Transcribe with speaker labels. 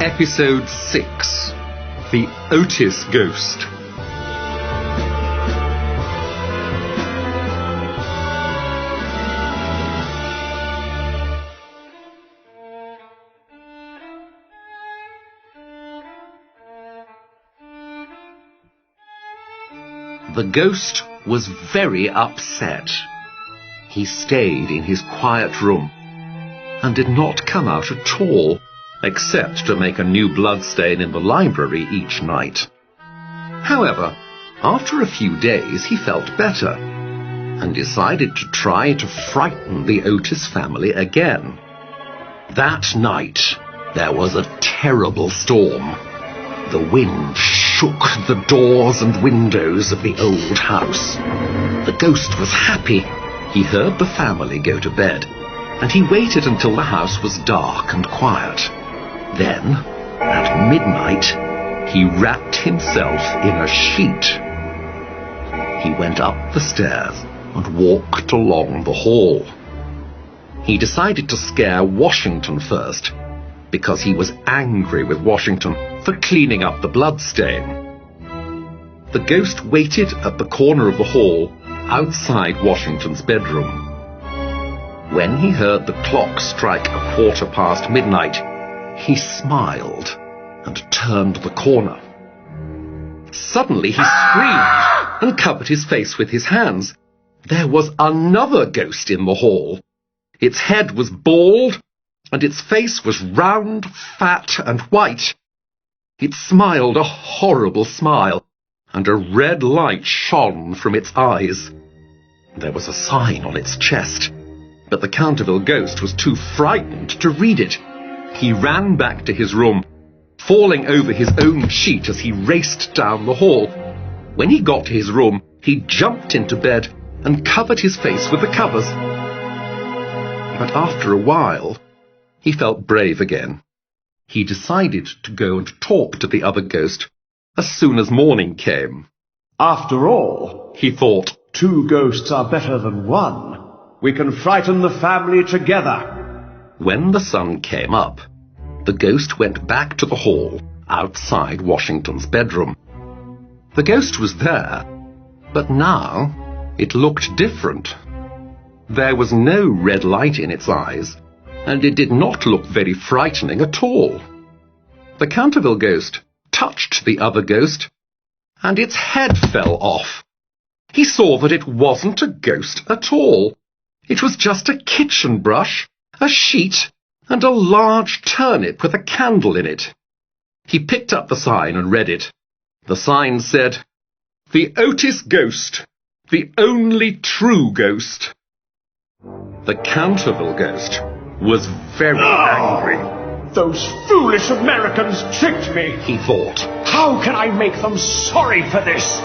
Speaker 1: Episode 6. The Otis Ghost. The ghost was very upset. He stayed in his quiet room and did not come out at all, except to make a new bloodstain in the library each night. However, after a few days he felt better and decided to try to frighten the Otis family again. That night there was a terrible storm. The wind shook the doors and windows of the old house. The ghost was happy. He heard the family go to bed, and he waited until the house was dark and quiet. Then, at midnight, he wrapped himself in a sheet. He went up the stairs and walked along the hall. He decided to scare Washington first, because he was angry with Washington for cleaning up the bloodstain. The ghost waited at the corner of the hall outside Washington's bedroom. When he heard the clock strike midnight, he smiled and turned the corner. Suddenly he screamed and covered his face with his hands. There was another ghost in the hall. Its head was bald, and its face was round, fat, and white. It smiled a horrible smile, and a red light shone from its eyes. There was a sign on its chest, but the Canterville Ghost was too frightened to read it. He ran back to his room, falling over his own sheet as he raced down the hall. When he got to his room, he jumped into bed and covered his face with the covers. But after a while, he felt brave again. He decided to go and talk to the other ghost as soon as morning came.
Speaker 2: After all,
Speaker 1: he thought,
Speaker 2: 2 ghosts are better than 1. We can frighten the family together.
Speaker 1: When the sun came up, the ghost went back to the hall outside Washington's bedroom. The ghost was there, but now it looked different. There was no red light in its eyes, and it did not look very frightening at all. The Canterville Ghost touched the other ghost, and its head fell off. He saw that it wasn't a ghost at all. It was just a kitchen brush, a sheet, and a large turnip with a candle in it. He picked up the sign and read it. The sign said, "The Otis Ghost, the only true ghost." The Canterville Ghost was very angry.
Speaker 2: Those foolish Americans tricked me,
Speaker 1: he thought.
Speaker 2: How can I make them sorry for this?